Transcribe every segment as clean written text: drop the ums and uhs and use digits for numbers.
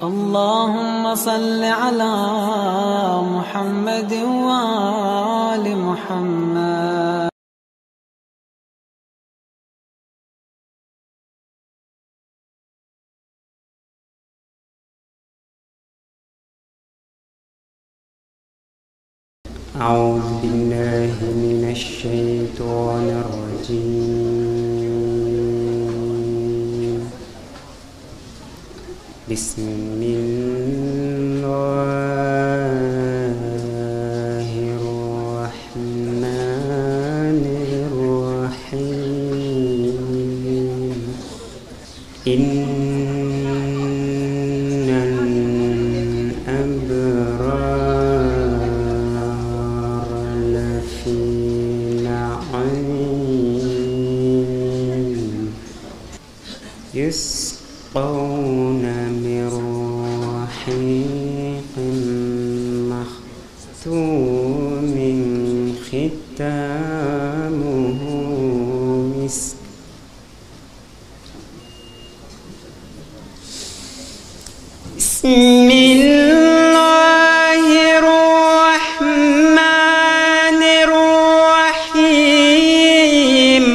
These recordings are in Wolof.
اللهم صل على محمد وآل محمد. أعوذ بالله من الشيطان الرجيم. بسم الله الرحمن الرحيم. إن الأبرار لفي نعيم يسقون من رحيق مختوم ختامه مسك. بسم الله الرحمن الرحيم.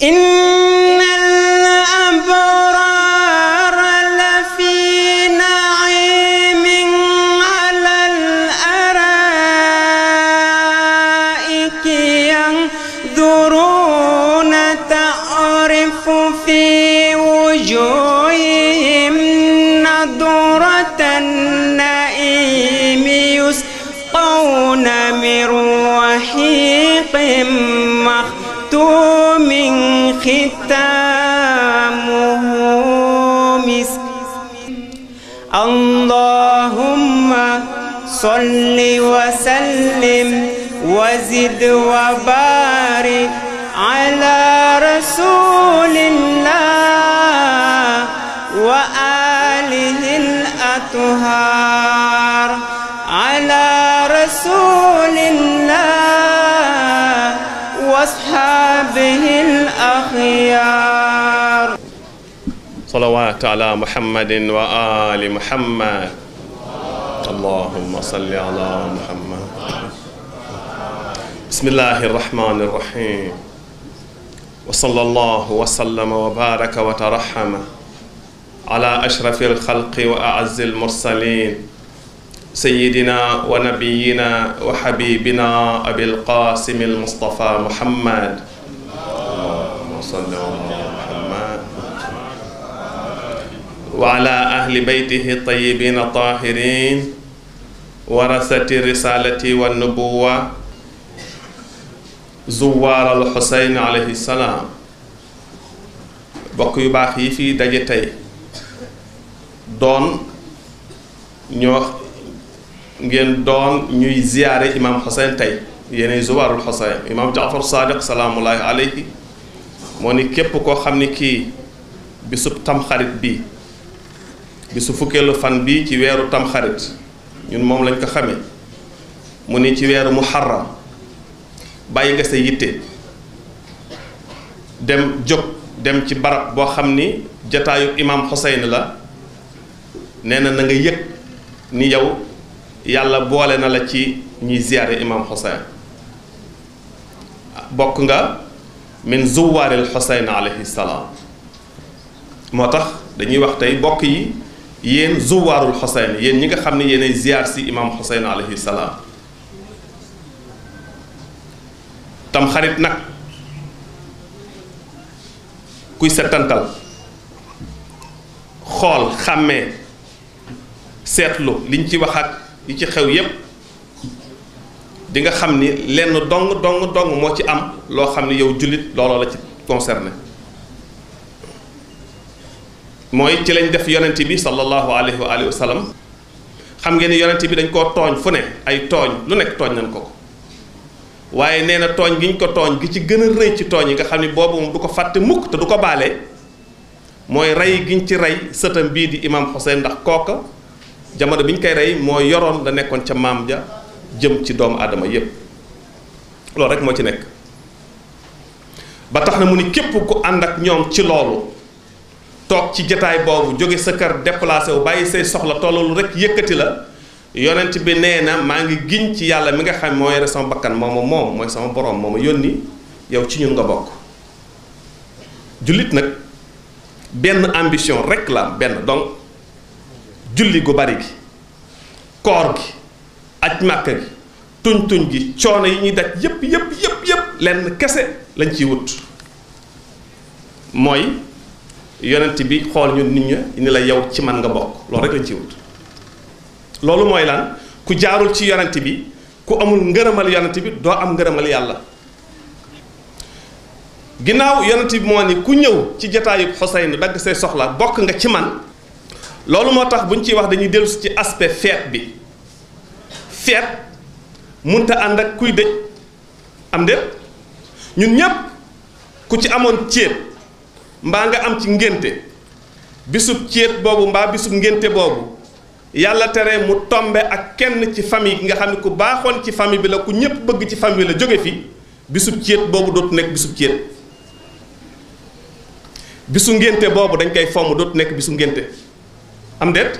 إن الأبرار لفي نعيم على الأرائك ينظرون تعرف في وجوههم نضرة النعيم يسقون من رحيق مختوم ختامه مسك. اللهم صل وسلم وزد وبارك على رسول الله وآله الأطهار. على رسول الله وأصحابه الأخيار. صلوات على محمد وآل محمد. اللهم صل على محمد. بسم الله الرحمن الرحيم. وصلى الله وسلم وبارك وترحم على أشرف الخلق وأعز المرسلين سيدنا ونبينا وحبيبنا أبي القاسم المصطفى محمد. اللهم صل على محمد وعلى أهل بيته الطيبين الطاهرين ورثة الرسالة والنبوة زوار الحسين عليه السلام. bokk yu baax yi fii daje tey doon ñuy ziyaare imam Xuseyn tey yéenay zuwaarul Xuseyn. imam Jaafar Sadiq salaamullahi alayhi moo ni képp koo xam ni kii bisub tamxarit bi bisu fukkeelu fan bi ci weeru tamxarit ñun moom lañ ko xamee mu ni ci weeru muharram bàyyi nga sa yitte dem ci barab boo xam ni jataayu imam Xuseyn la. nee na nga yëg ni yow yàlla boole na la ci ñuy ziyaare imam Xuseyn. bokk nga min zuwaaril Xuseyn alayhi salaam. moo tax dañuy wax tey bokk yi yéen zuwaarul Xuseyn, yéen ñi nga xam ne yéenay ziyaar si imam Xuseyn alayhi salaam. tam xarit nag kuy settantal xool xàmmee seetlu liñ ci wax ak yi ci xew yépp di nga xam ni lenn dong moo ci am loo xam ni yow jullit looloo la ci concerné. mooy ci lañ def yonent bi sallallahu alayhi wa alihi wa sallam. xam ngeen ni yonent bi dañ koo tooñ fu ne ay tooñ lu nekk tooñ nañ ko waaye nee na tooñ gi ñu ko tooñ gi ci gën a rëy ci tooñ yi nga xam ni boobu moom du ko fàtte mukk te du ko baale mooy rey giñ ci rey sëtam bii di imam Xuseyn. ndax kooka jamono bi ñu koy rey moo yoroon la nekkoon ca maam ja jëm ci doomu aadama yépp. loolu rek moo ci nekk. ba tax na mu ni képp ku ànd ak ñoom ci loolu toog ci jataay boobu jóge sa kër déplacé wu bàyyi say soxla tollalu rek yëkkati la yonent bi nee na maa ngi giñ ci yàlla mi nga xam moo yore sama bakkan moom mooy sama borom moo ma yónni yow ci ñun nga bokk. jullit nag benn ambition rek la am benn donc julli gu bari gi koor gi aj màkka gi tuñ gi coono yi ñuy daj yépp lenn kese lañ ciy wut mooy yonent bi xool ñu nit ña ni la yow ci man nga bokk loolu rek lañ ciy wut. loolu mooy lan ku jaarul ci yonent bi ku amul ngërëmal yonent bi doo am ngërëmal yàlla. ginnaaw yonent bi moo ni ku ñëw ci jataayub Xuseyn dagg say soxla bokk nga ci man loolu moo tax bu ñu ciy wax dañuy dellusi ci aspect feet bi feet munta ànd ak kuy dëj am déet ñun ñépp ku ci amoon céet mbaa nga am ci ngénte bisub céet boobu mbaa bisub ngénte boobu yàlla tere mu tombe ak kenn ci famille gi nga xam ne ku baaxoon ci famille bi la ku ñépp bëgg ci famille bi la jóge fi bisub céet boobu dootu nekk bisub céet bisu ngénte boobu dañ koy fomm dootu nekk bisu ngénte am déet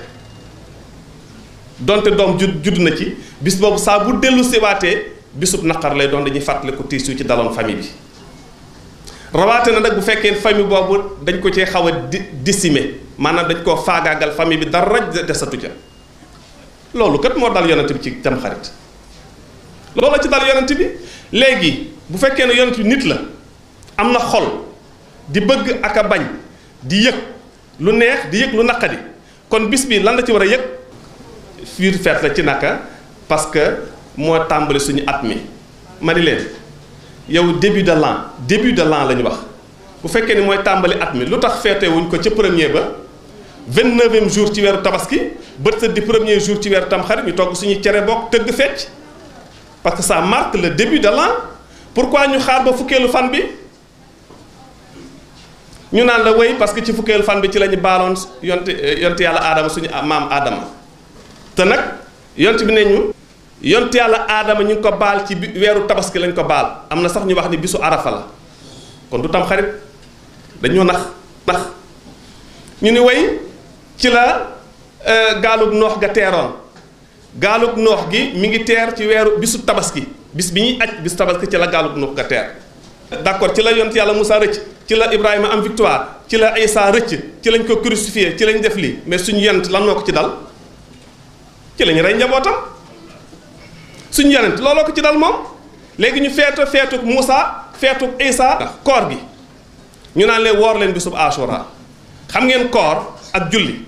donte doom judd na ci bis boobu saa bu dellu siwaatee bisub naqar lay doon dañuy fàttaliku tiis yu ci daloon famille bi rawaate na nag bu fekkee famille boobu dañ ko cee xaw a décimer maanaam dañ koo faagaagal famille bi dara desatu ca loolu kat moo dal yonent bi ci tamxarit loolu ci dal yonent bi léegi bu fekkee ne yonent bi nit la am na xol di bëgg ak a bañ di yëg lu neex di yëg lu naqadi kon bis bi lan la ci war a yëg fiir feet la ci naka parce que moo tàmbali suñu at mi ma ni leen yow début de l'an la ñu wax bu fekkee ni mooy tàmbali at mi lu tax feete wuñ ko ca premier ba 29e jour ci weeru tabaski bët sa di premier jour ci weeru tamxarit ñu togg suñu cere bokk tëgg fecc parce que ça marque le début de l'an pourquoi ñu xaar ba fukkeelu fan bi ñu naan la wéy parce que ci fukkeelu fan bi ci la ñu baaloon yonte yàlla aadama suñu maam aadama te nag yont bi ne ñu yont yàlla aadama ñu ngi ko baal ci weeru tabaski lañ ko baal am na sax ñu wax ni bisu arafa la kon du tam xarit dañoo nax ñu ni way ci la gaalug noox ga teeroon gaalug noox gi mi ngi teer ci weeru bisu tabaski bis bi ñuy aj bisu tabaski ci la gaalug noox ga teer d'accord ci la yont yàlla Moussa rëcc ci la Ibrahima am victoire ci la Isa rëcc ci lañ ko crucifié ci lañ def lii mais suñu yonent lan moo ko ci dal ci lañu rey njabootam suñu yonent looloo ko ci dal moom léegi ñu feetuk Moussa feetuk Isa koor gi ñu naan leen woor leen bisub Ashura xam ngeen koor ak julli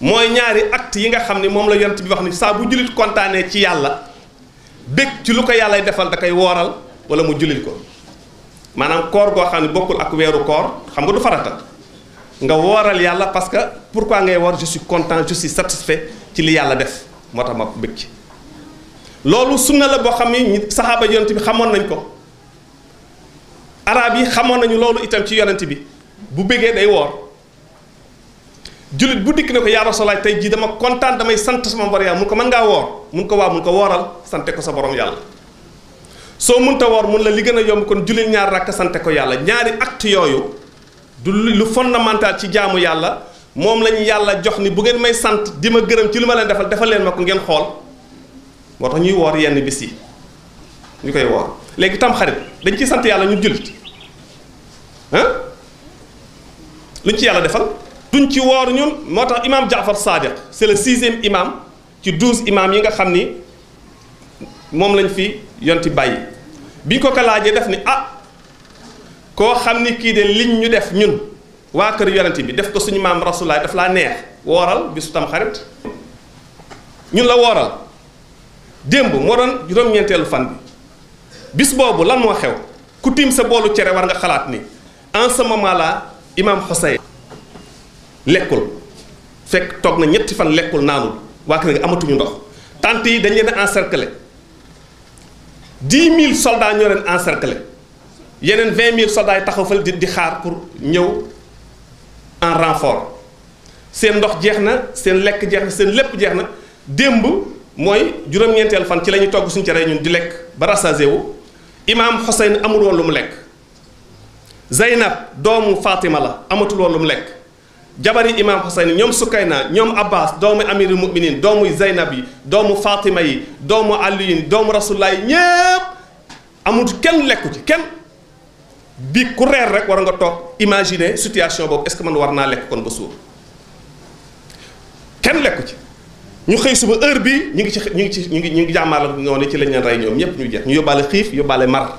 mooy ñaari acte yi nga xam ne moom la yonent bi wax ni saa bu jullit kontaanee ci yàlla bég ci lu ko yàllay defal da koy wooral wala mu jullit ko maanaam koor goo xam ne bokkul ak weeru koor xam nga du farata nga wooral yàlla parce que pourquoi ngay woor je suis content je suis satisfait ci li yàlla def moo tax ma bég ci loolu sunna la boo xam ni saxaaba yonent bi xamoon nañ ko arab yi xamoon nañu loolu itam ci yonent bi bu bégee day woor jullit bu dikk ne ko yaa Rasulallaah tey jii dama kontaan damay sant sama borom yàlla mun ko mën ngaa woor mun ko waaw mun ko wooral sante ko sa borom yàlla soo munta woor mun la li gën a yomb kon jullit ñaar rakk sante ko yàlla ñaari acte yooyu du lu fondamental ci jaamu yàlla moom lañu yàlla jox ni bu ngeen may sant di ma gërëm ci li ma leen defal leen ma ko ngeen xool moo tax ñuy woor yenn bis yi ñu koy woor léegi tam xarit dañ ciy sant yàlla ñu jullit luñ ci yàlla defal duñ ci woor ñun moo tax imam Jaafar Sadiq c'est le 6e imam ci 12 imam yi nga xam ni moom lañ fi yonti bàyyi bi ko laajee def ni koo xam ni kii de liñ ñu def ñun waa kër yonent bi def ko suñu maam Rasulullaah daf laa neex wooral bisu tam xarit ñun la wooral démb moo doon juróom-ñeenteelu fan bi bis boobu lan moo xew ku tiim sa boolu cere war nga xalaat ni en ce moment là imam Xuseyn lekkul fekk toog na ñetti fan lekkul naanul waa kër nga amatuñu ndox tant yi dañ leen encercler 10 000 soldats ñoo leen encercler yeneen 20 000 soldats yi taxaw fa di xaar pour ñëw en renfort seen ndox jeex na seen lekk jeex na seen lépp jeex na démb mooy juróom-ñeenteel fan ci la ñuy togg suñu cere ñun di lekk ba rassasié wu imaam Xuseyn amul woon lu mu lekk Zeynab doomu Fatima la amatul woon lu mu lekk jabari imam Hussein ñoom Sukayna ñoom Abbas doomu amirul muminin doomu Zeynab yi doomu Fatima yi doomu Aliyin doomu Rasulullah yi ñépp amul kenn lekku ci kenn bi ku reer rek war nga toog imaginer situation boobu est-ce que man war naa lekk kon ba suur kenn lekku ci ñu xëy suba heure bi ñu ngi jàmmaal noonu ci lañ leen rey ñoom ñépp ñu jeex ñu yóbbaale xiif yóbbaale mar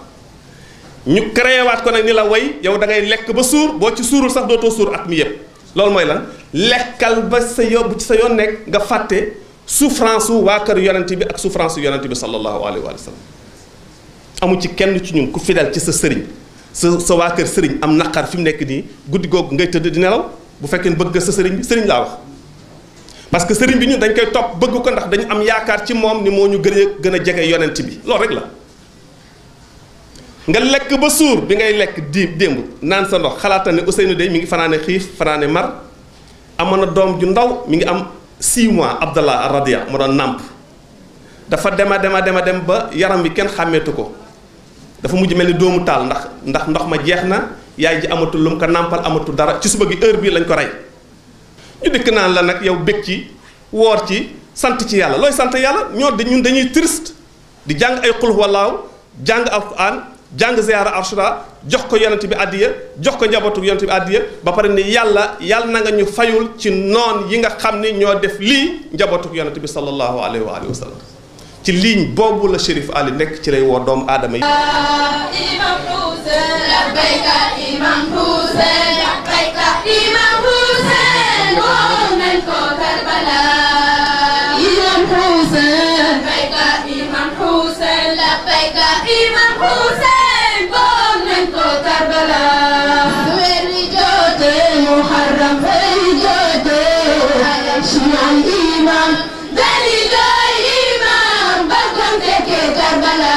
ñu créé waat ko nag ni la way yow da ngay lekk ba suur boo ci suurul sax dootoo suur at mi yépp loolu mooy lan lekkal ba sa yóbbu ci sa yoon nekk nga fàtte souffrance su waa kër yonent bi ak souffrance su yonent bi sallallahu alayhi wa sallam amu ci kenn ci ñun ku fidèle ci sa sëriñ sa waa kër sëriñ am naqar fi mu nekk nii guddi googu ngay tëdd di nelaw bu fekkee bëgg nga sa sëriñ bi sëriñ laa wax parce que sëriñ bi ñun dañ koy topp bëgg ko ndax dañu am yaakaar ci moom ni moo ñu gën a jege yonent bi loolu rek la nga lekk ba suur bi ngay lekk démb naan sa ndox xalaata ne Ousseynou dey mi ngi fanaane xiif fanaane mar amoon na doom ju ndaw mi ngi am 6 mois Abdallah Radia ma doon nàmp dafa dem ba yaram bi kenn xàmmeetu ko dafa mujj mel ni doomu taal ndax ndox ma jeex na yaay ji amatul lu mu ko nàmpal amatul dara ci suba gi heure bii lañ ko rey ñu dikk naan la nag yow bég ci woor ci sant ci yàlla looy sant yàlla ñun dañuy triste di jàng ay xul wallaaw jàng alquran jàng ziyaara arshura jox ko yonent bi addiya jox ko njabootu yonent bi addiya ba pare ni yàlla na nga ñu fayul ci noon yi nga xam ni ñoo def lii njabootu yonent bi sallallahu alayhi wa sallam ci ligne boobu la Chérif Ali nekk ci lay woo doomu aadama yi. Imam Hussein labbayka Imam Hussein labbayka Imam Hussein woo nañ ko Karbala. Imam Hussein labbayka Imam Hussein labbayka Imam Hussein woo nañ ko Karbala. weer wi jotee Muharram fay jotee ay Shia imam dali doy imam bagam fekke Karbala.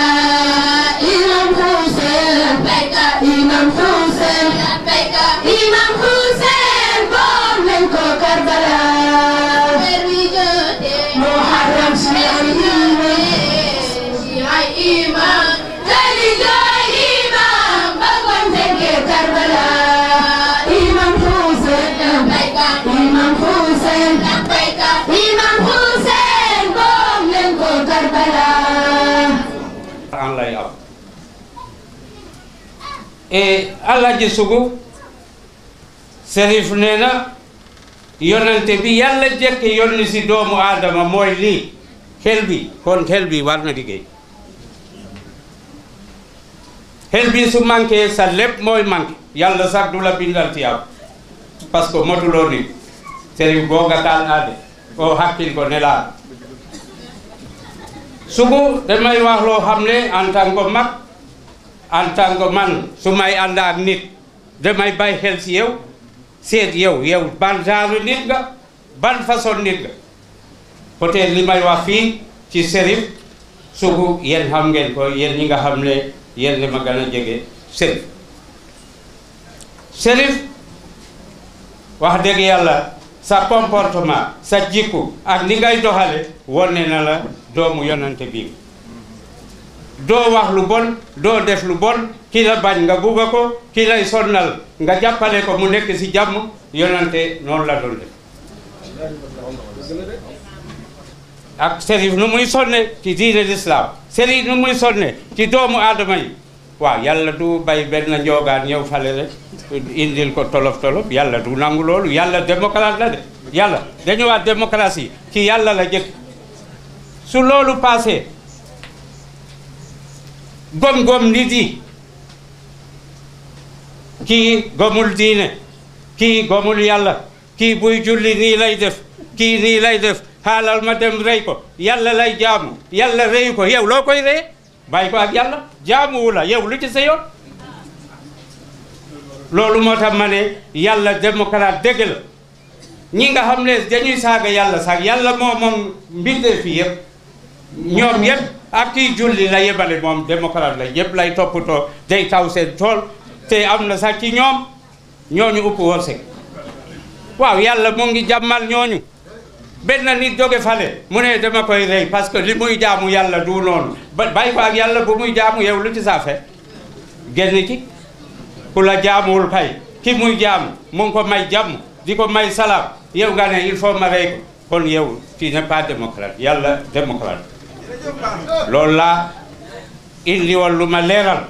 Imam Hussein labbayka Imam Hussein labbayka Imam Hussein woo nañ ko Karbala. weer wi jotee Muharram Shia imam dali doy imam bagam fekke Karbala. Imam Hussein labbayka Imam Hussein labbayka Imam Hussein woo nañ ko Karbala. an lay am Alaaji Sugu Serif nee na yonente bi yàlla jekk yónni si doomu aadama mooy lii xel bi kon xel bi war na liggéey xel bi su manqué sa lépp mooy manqué yàlla sax du la bindal tiyaab parce que motuloo nit Serif boo gataan aade o hakkil ko nelaa Sugu damay wax loo xam ne en tant que mag en tant que man su may ànd ak nit damay bàyyi xel si yow seet yow ban genre nit nga ban façon nit nga peut-être li may wax fii ci Serif Sugu yéen xam ngeen ko yéen ñi nga xam ne yéen li ma gën a jege Serif wax dëgg yàlla sa comportement sa jikku ak li ngay doxale wone na la doomu yonante bi doo wax lu bon doo def lu bon ki la bañ nga bugga ko ki lay sonnal nga jàppale ko mu nekk ci jàmm yonante noonu la doon def ak Serif nu muy sonne ci diine l'islam Serif nu muy sonne ci doomu aadama yi waaw yàlla du bay benn njoogaan ñëw fale rek indil ko tolof yàlla du nangu loolu yàlla démocrate la de yàlla dañu wax démocratie ci yàlla la jëkk su loolu passé gom nit yi kii gomul diine kii gomul yàlla kii buy julli nii lay def kii nii lay def xaalal ma dem rey ko yàlla lay jaamu yàlla reyu ko yow loo koy reye bàyyi ko ak yàlla jaamuwu la yow lu ci sa yoon loolu moo tax ma ne yàlla démocrate dëgg la ñi nga xam ne dañuy saaga yàlla sax yàlla moom mbindee fi yëpp ñoom yëpp ak kii julli la yebale moom démocrate la yëpp lay toppatoo day taw seen tool te am na sax ci ñooñu upp wërsëg waaw yàlla mu ngi jàmmal ñooñu benn nit jóge fale mu ne dama koy rey parce que li muy jaamu yàlla du noonu bàyyi ko ak yàlla bu muy jaamu yow lu ci saa fe génn ci ku la jaamuwul kay ki muy jaamu mu ngi ko may jàmm di ko may salaam yow nga ne il faut ma rey ko kon yow tu n'es pas démocrate yàlla démocrate loolu laa indi woon lu ma leeral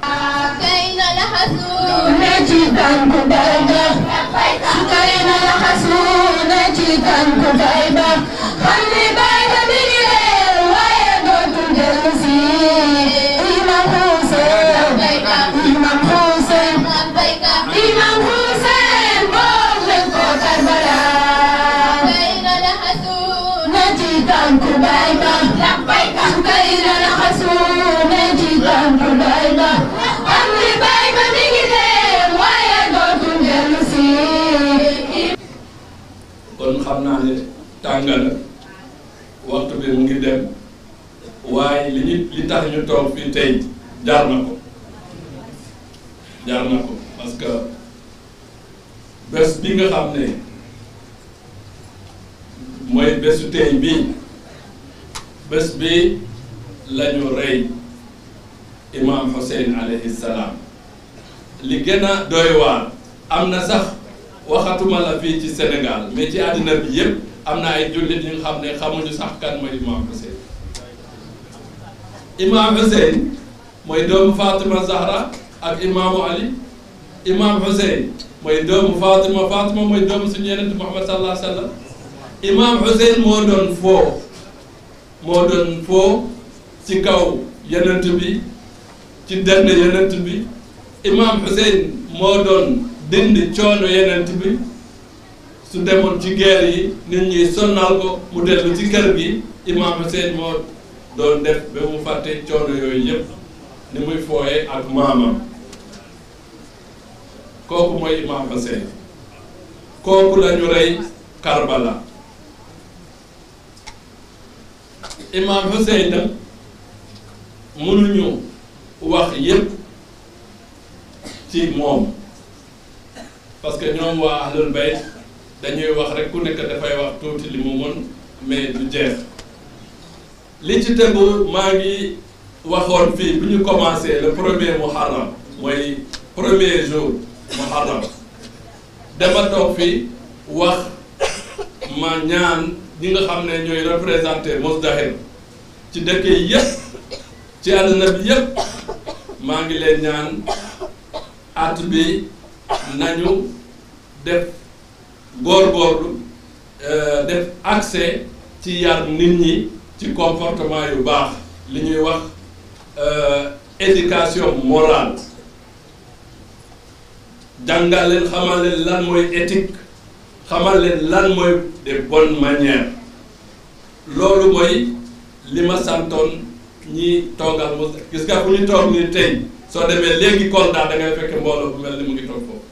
kon xam naa ne tàng na waxtu bi mu ngi dem waaye li tax ñu toog fii tey jaar na ko parce que bés bi nga xam ne mooy bésu tey bii bés bi lañu rey imam Hussein alayhi salaam li gën a doy waar am na sax waxatuma la fii ci Sénégal mais ci àddina bi yëpp am na ay jullit ñu xam ne xamuñu sax kan mooy imam Hussein. imam Hussein mooy doomu Fatima Zahra ak imaamu Ali imam Hussein mooy doomu Fatima mooy doomu suñu yenent Muhammad sallallahu alayhi wa sallam imam Hussein moo doon foo ci kaw yenent bi ci dend yenent bi imam Hussein moo doon dindi coono yenent bi su demoon ci guerre yi nit ñi sonnal ko mu dellu ci kër gi imam Hussein moo doon def ba mu fàtte coono yooyu yëpp ni muy fooye ak maamam kooku mooy imam Hussein kooku lañu rey Karbala imam Hussein nag mënuñu wax yëpp ci moom parce que ñoom waa ahlul bayt dañuy wax rek ku nekk dafay wax tuuti li mu mën mais du jeex li ci tegu maa ngi waxoon fii bu ñu commencé le premier muharram mooy premier jour muharram dama toog fii wax ma ñaan ñi nga xam ne ñooy représenté Mozdahir ci dëkk yi yëpp ci àdduna bi yëpp maa ngi leen ñaan at bi nañu def góorgóorlu def accès ci yar nit ñi ci comportement yu baax li ñuy wax éducation morale jàngal leen xamal leen lan mooy éthique xamal leen lan mooy des bonnes manières loolu mooy li ma santoon ñi toogal mos gis nga fu ñu toog nii tey soo demee léegi Kolda da ngay fekk mbooloo bu mel ni mu ngi toog foofu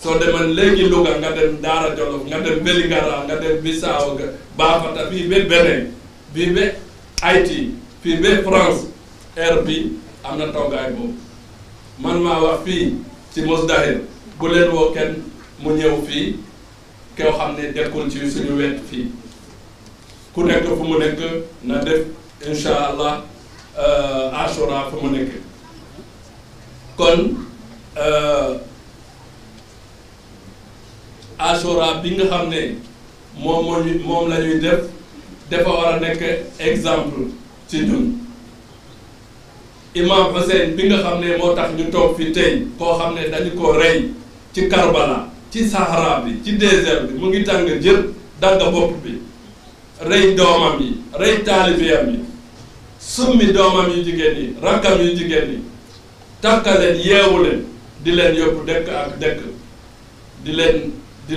soo demee léegi Louga nga dem Daara Jolof nga dem Vélingara nga dem Bissau nga Bafata fii ba Benin fii ba Haïti fii ba France air bi am na toogaay boobu man maa wax fii ci Mozdahir bu leen woo kenn mu ñëw fii koo xam ne dekkul ci suñu wet fii ku nekk fu mu nekk na def incha allah Ashura fu mu nekk kon Ashura bi nga xam ne moom la ñuy def dafa war a nekk exemple ci ñun imam Hussein bi nga xam ne moo tax ñu toog fi tey koo xam ne dañu ko rey ci Karbala ci Sahara bi ci désert bi mu ngi tàng jër dagga bopp bi rey doomam yi rey taalibiyam yi summi doomam yu jigéen yi rakkam yu jigéen yi takka leen yeewu leen di leen yóbbu dëkk ak dëkk di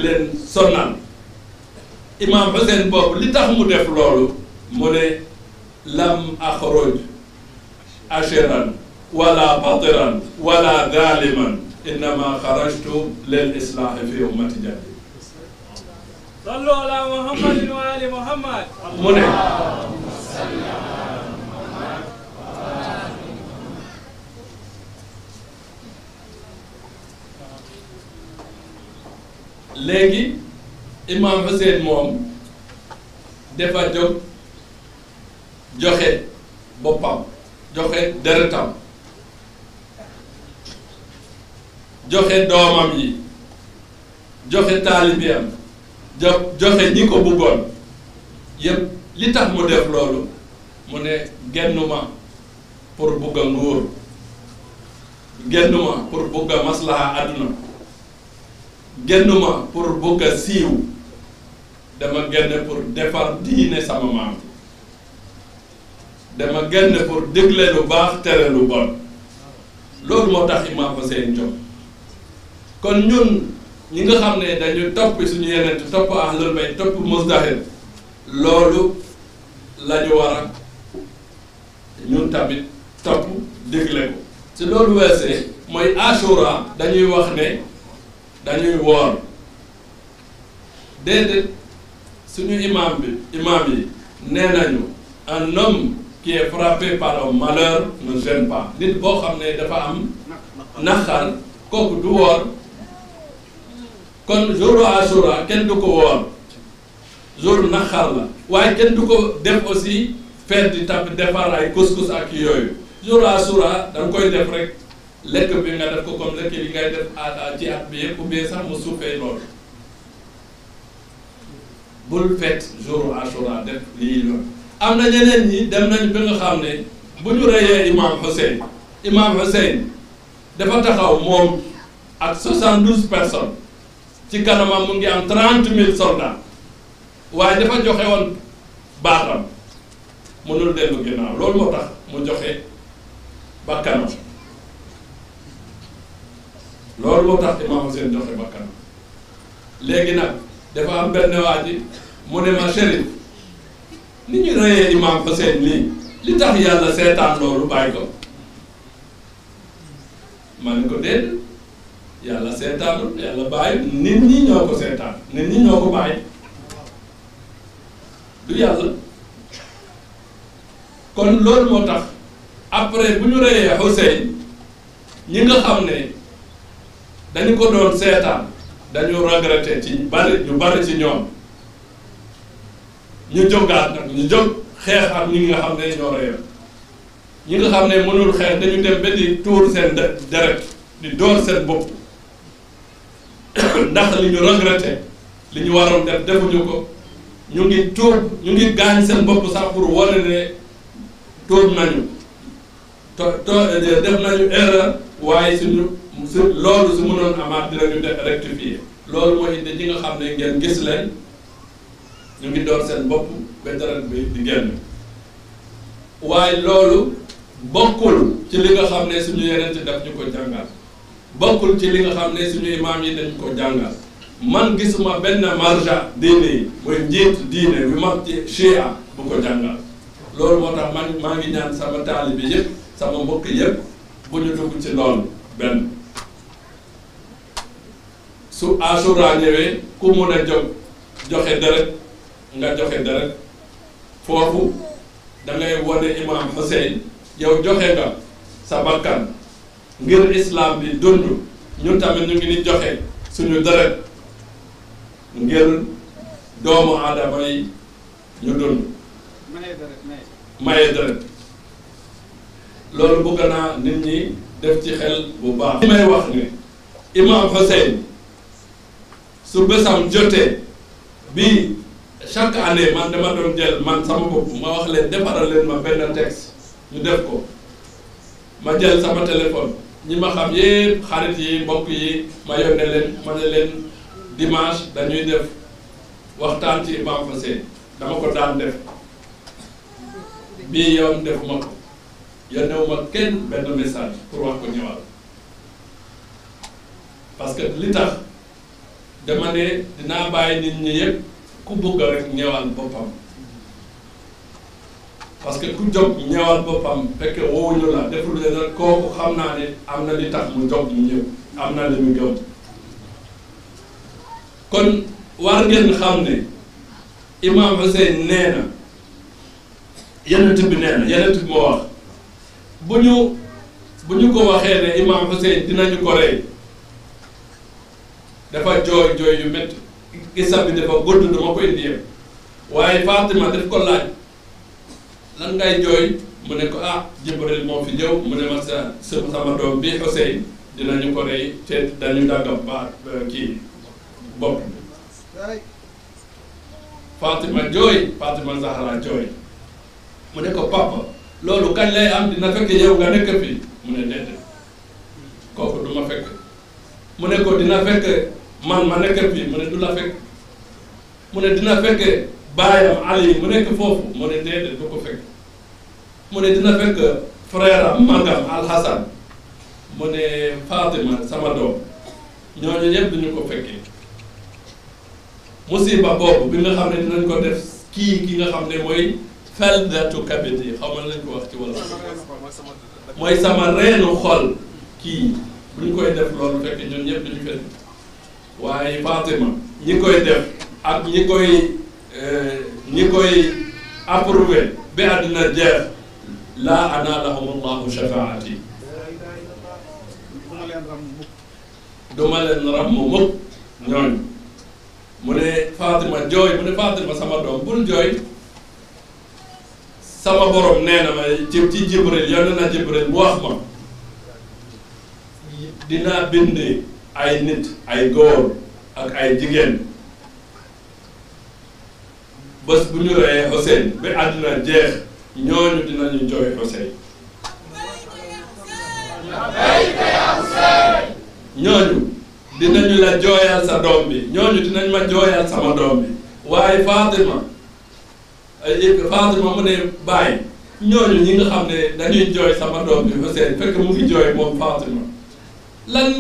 leen sonnal imam Hussein boobu li tax mu def loolu mu ne lam axruj ashiran wala batiran wala zaliman innama xarajtu lil islahi fi ummati jadi sallu ala muhammadin wa ali muhammad mu ne léegi imam Hussein moom dafa jóg joxe boppam joxe deretam joxe doomam yi joxe taalibeem joxe ñi ko bëggoon yëpp li tax mu def loolu mu ne gennuma pour bugg a nguur gennuma pour bugg a maslaha àdduna gennuma pour bugg a siiw dama genn pour defar diine sama maam dama genn pour digle lu baax tere lu bon loolu moo tax Imam Hussein jóg kon ñun ñi nga xam ne dañu topp suñu yeneen topp ahlul bayt topp Muzdahir loolu la ñu war a ñun tamit topp digle ko si loolu weesee mooy Ashura dañuy wax ne dañuy woor déedéet suñu imam yi nee nañu un homme qui est frappé par un malheur ne gêne pas nit boo xam ne dafa am naqar kooku du woor kon jour Ashura kenn du ko woor jour naqar la waaye kenn du ko def aussi fête di tamit defar ay couscous ak yooyu jour Ashura da nga koy def rek lekk bi nga def ko comme lekk yi ngay def ci at bi yëpp ou bien sax mu suufee loolu bul fête jour Ashura def lii loolu am na ñeneen ñi dem nañ bi nga xam ne bu ñu reyee Imam Hussein dafa taxaw moom ak 72 personnes ci kanamam mu ngi am 30 000 soldats waaye dafa joxe woon baatam mënul dellu ginnaaw loolu moo tax mu joxe bakkanam loolu moo tax Imam Hussein joxe bakkanam léegi nag dafa am benn waa ji mu ne ma Chérif ni ñu reyee Imam Hussein lii li tax yàlla seetaan loolu bàyyi ko ma ne ko déedéet yàlla seetaanul yàlla bàyyi nit ñi ñoo ko seetaan nit ñi ñoo ko bàyyi du yàlla kon loolu moo tax après bu ñu reyee Hussein ñi nga xam ne dañu ko doon seetaan dañu regretté ci ñu bari ci ñoom ñu jógaat nag ñu jóg xeex ak ñi nga xam ne ñoo reyoon ñi nga xam ne mënul xeex dañu dem ba di tuur seen deret di door seen bopp ndax li ñu regretté li ñu waroon def defuñu ko ñu ngi ñu ngi gaañ seen bopp sax pour wane ne tuub nañu def nañu erreur waaye loolu su mënoon amaat dinañu rectifier loolu mooy indi ñi nga xam ne ngeen gis leen ñu ngi door seen bopp ba deret bi di génn waaye loolu bokkul ci li nga xam ne suñu yeneen ci def ñu ko jàngal bokkul ci li nga xam ne suñu imaam yi dañ ko jàngal man gisuma benn marja diine yi mooy njiit diine bi mag ci Chia bu ko jàngal loolu moo tax man maa ngi ñaan sama taalibe yëpp sama mbokk yëpp bu ñu dugg ci loolu benn su Ashura ñëwee ku mun a joxe deret nga joxe deret foofu da ngay wane Imam Hussein yow joxe nga sa bakkan ngir islam bi dund ñun tamit ñu ngi ni joxe suñu deret ngir doomu aadama yi ñu dund maye deret loolu bëgg naa nit ñi def ci xel bu baax li may wax ne Imam Hussein su bésam jotee bi chaque année man dama doon jël man sama bopp ma wax leen defaral leen ma benn texte ñu def ko ma jël sama téléphone ñi ma xam yépp xarit yi mbokk yi ma yónnee leen ma ne leen dimanche dañuy def waxtaan ci Imam Hussein dama ko daan def bii yoon defuma ko yónneewuma kenn benn message pour wax ko ñëwal parce que li tax dama ne dinaa bàyyi nit ñi yëpp ku bëgg rek ñëwal boppam parce que ku jóg ñëwal boppam fekk woowuñu la deful leen rek kooku xam naa ne am na li tax mu jóg mu ñëw am na li mu gëm kon war ngeen xam ne Imam Hussein nee na yenent bi nee na yenent bi moo wax bu ñu ko waxee ne Imam Hussein dinañu ko rey dafa jooy jooy yu métti gisa bi dafa gudd dama koy indi yëpp waaye Fatima daf ko laaj lan ngay jooy mu ne ko ah Jibril moo fi ñëw mu ne ma sama doom bi Hussein dinañu ko rey te dañu dagga baat kii bopp bi Fatima jooy Fatima Zahra jooy mu ne ko papa loolu kañ lay am dina fekk yow nga nekk fii mu ne déedéet kooku du ma fekk mu ne ko dina fekk man ma nekk fii mu ne du la fekk mu ne dina fekk baayam Ali mu nekk foofu mu ne déedéet du ko fekk mu ne dina fekk frère am magam Al Hassan mu ne Fatima sama doom ñooñu ñëpp duñu ko fekkee musiba boobu bi nga xam ne dinañ ko def ki nga xam ne mooy feldatu kabidi xaw ma lañ ko wax ci wala mooy sama reenu xol kii bu ñu koy def loolu fekk ñun ñëpp duñu fekk waaye Fatima ñi koy def ak ñi koy approuvé ba àddina jeex laa anaalahum allahu shafaati duma leen ram mu mukk ñooñu mu ne Fatima jooy mu ne Fatima sama doom bul jooy sama borom nee na ma ci Jibril yónni na Jibril mu wax ma dinaa bind ay nit ay góor ak ay jigéen bés bu ñu reyee Hussein ba àddina jeex ñooñu dinañu jooy Hussein ñooñu dinañu la jooyal sa doom bi ñooñu dinañ ma jooyal sama doom bi waaye Fatima mu ne bàyyi ñooñu ñi nga xam ne dañuy jooy sama doom bi Hussein fekk mu ngi jooy moom Fatima lan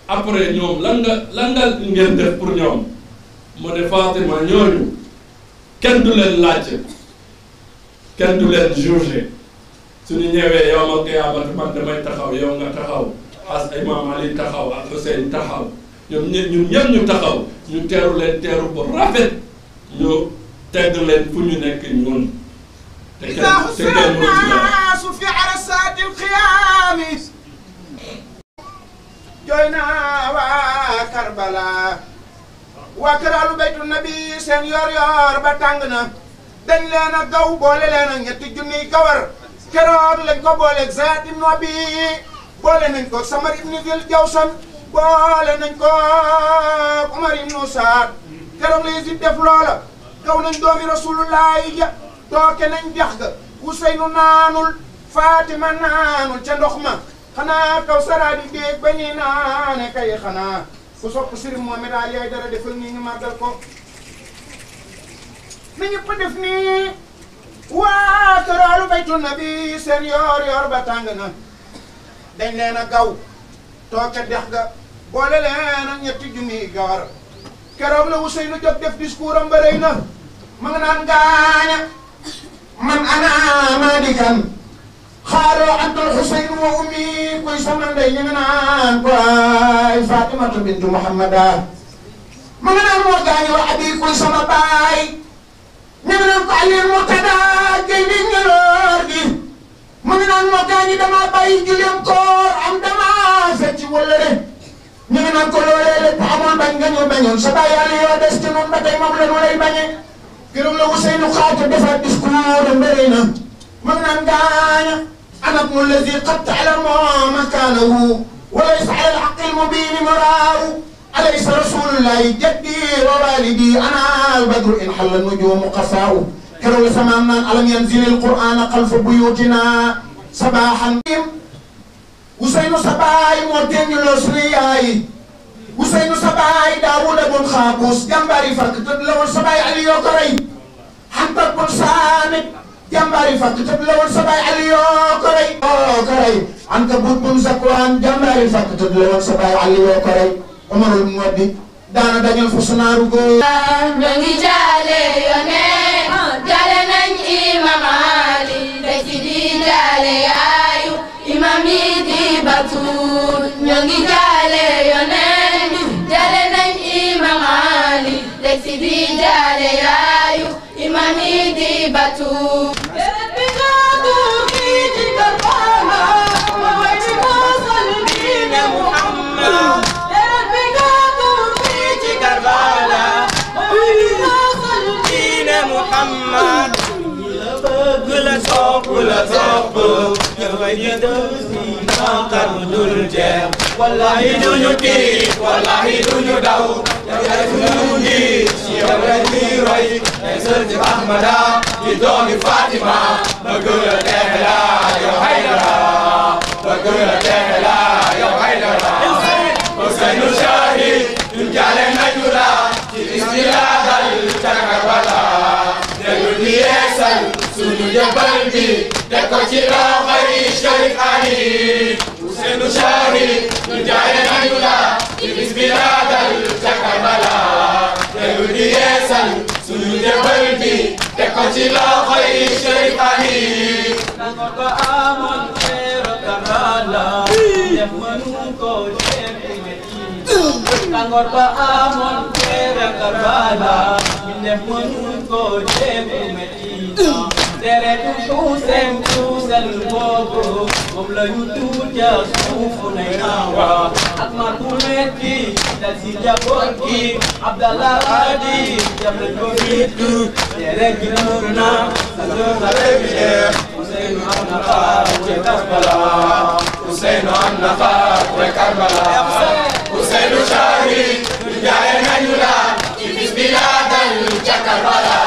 après ñoom lan nga ngeen def pour ñoom mu ne Fatima ñooñu kenn du leen laajte kenn du leen jugé suñu ñëwee yawmal qiyaamati man damay taxaw yow nga taxaw as Imam Ali taxaw ak Hussein taxaw ñun ñëpp ñu taxaw ñu teeru leen teeru bu rafet ñu tedd leen fu ñu nekk ñun te kenn mënu ci dara su fi arasatil xiyaami jooy naa waa Karbala waa këraalu baytu nabi seen yor ba tàng na dañ leen a gaw boole leen a ñetti junniy gawar keroog lañ ko booleeg Zayd ibn Abi boole nañ ko Samar ibn Dil Jawsan boole nañ ko Umar ibn Saad keroog la Yazid def loola gaw nañ doomi rasulullahi ja tooke nañ dex ga Useynu naanul Fatima naanul ca ndox ma xanaa kaw saraadi déeg ba ñuy naane kay xanaa ku sopp Sëriñ Mohamed Ali Aidara defal nii ñu màggal ko na ñëpp def nii waa këraalu baytu nabi seen yor ba tàng na dañ leen a gaw tooke dex ga boole leen ak ñetti junniy gawar keroog la Ousseynou jóg def discours am ba rëy na ma nga naan gaaña man ana madikan xaaroo antul Ousseynou wa ummi kuy sama ndey ñu nga naan ko ay Fatimatu bintu Muhammada ma nga naan moo gaañi wa abi kuy sama baay ñu nga naan ko Aliou Murtada gay di ñëloor gi ma nga naan moo gaañi dama bàyyi juleem koor am dama fecci wëllëre ñu ngi naan ko loolee lépp amul bañ nga ñu bañoon sa baay yàlla yoo des ci noonu ba tey moom la ñu lay bañe gërëm la Ousseynou xaata defaat discours am bëri na ma nga naan gaaña ana ibnu allazi qad ta'lamu makaanahu wa laysa ala al-haqqi al-mubiin maraahu alaysa rasulullahi jaddi wa walidi ana al-badru in halla an-nujuumu qasaahu keroog la sama naan alam yanzil al-qur'aana xalfa buyuutina sabaahan Ousseynou sa baay moo teññuloo suñu yaay Ousseynou sa baay Daawuda bun Xaabuus jàmbaari fakk tëdd la woon sa baay Ali yoo ko rey Hamza bun Saamit jàmbaari fakk tëdd la woon sa baay Ali yoo ko rey Ankabut bun Zakwaan jàmbaari fakk tëdd la woon sa baay Ali yoo ko rey Umarul Muwaddi daana dañal fa sunaaru góor ñoo ngi jaale yoneen jaale nañ Imam Ali da ci di jaale yaayu imam yi di Batul ñoo ngi jaale yoneen jaale nañ Imam Ali da ci di jaale yaayu imam yi di Batul Muhammad la sopp way ñu dësi mankar mu dul jeex wallahi duñu tiit wallahi duñu daw yaay suñu ngi ci yow la ñuy roy ay sëti Ahmada di doomi Fatima bëgg la texe la yow Haydara bëgg la texe la yow Haydara Ousseynou Shahid ñun jaale nañu la ci bismillah dal ca Karbala dañu di yeesal suñu jëbal bi teg ko ci loxoy Cherif Ali Ousseynou Shahid ñun jaale nañu la ci bismillah dal ca Karbala dañu di yeesal suñu jëbal bi teg ko ci loxoy Cherif Ali nangor ba amoon xeeru Karbala def mënu ko nangor ba amoon xeeru Karbala def mënu ko deretu Xuseyn tuusal boobu moom la ñu tuur ca suufu nay naawa ak mar bu metti dal si jaboot gi Abdallah Hadi jam nañ ko fiitu deret gi nuur na sa doon na rebile Ousseynou am na xaar ca Karbala Ousseynou am na xaar ca Karbala Ousseynou Shahid ñu jaale nañu la ci bis bi la dal ca Karbala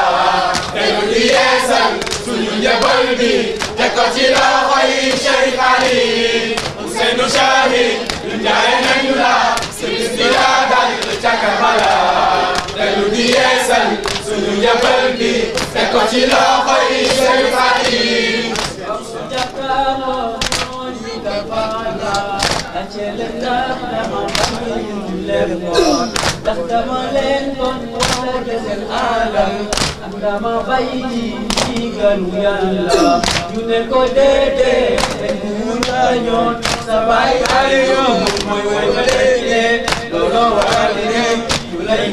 dañu di yeesal suñu njëbal bi teg ko ci loxoy Cherif Ali Ousseynou Shahid ñu jaale nañu la ci bis bi la dal ca Karbala dañu di yeesal suñu njëbal bi teg ko ci loxoy Cherif Ali ndax dama leen doon wala seen alam ak dama bàyyi ndigalu Yàlla ñu ne ko déedéet dañ mu tañoon sa baay Aliyu mooy woy ba léegi looloo waral ne ñu lay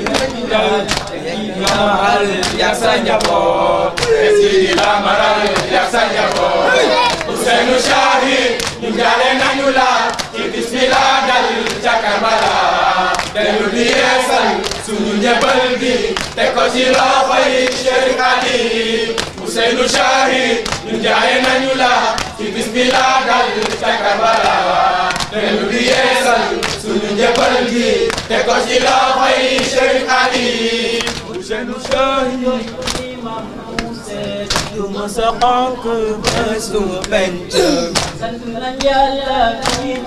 daal Sidi Lamal yak sa njaboot Sidi Lamal yak sa njaboot Ousseynou Shahid ñu jaale nañu la ci bis bi la dal ca Karbala dañu di yeesal suñu njëbal bi teg ko ci loxoy Cherif Ali Ousseynou Shahid ñu jaale nañu la ci bis bi la dal ca Karbala dañu di yeesal suñu njëbal bi teg ko ci loxoy Cherif Ali Ousseynou Shahid du ma sa xonk ba suma penc sant nañ Yàlla ci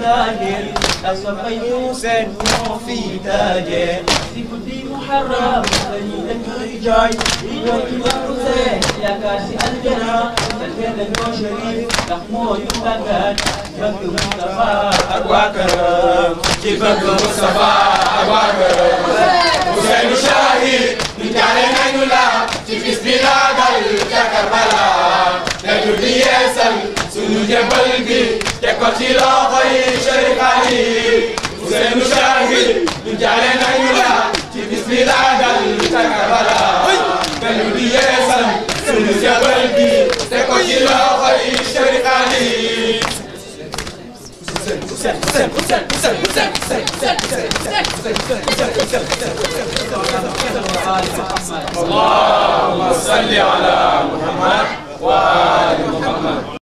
laahir ak sa fay Ousseyn moo fi daje si guddi Muharram dañu dañuy jooy di jooy ci wa Ousseyn yaakaar si aljana sant nañ ko Cherif ndax moo ñu tàggat bëgg Moustapha ak waa këram ci bëgg Moustapha ak waa këram Ousseynou Shahid ñu jaale nañu la ci bis bi la dal ca Karbala dañu di yeesal suñu njëbal bi teg ko ci loxoy Cherif Ali Ousseynou Shahid ñu jaale nañu la ci bis bi la dal ca Karbala dañu di yeesal suñu njëbal bi teg ko ci loxoy Cherif Ali اللهم صل على محمد وآل محمد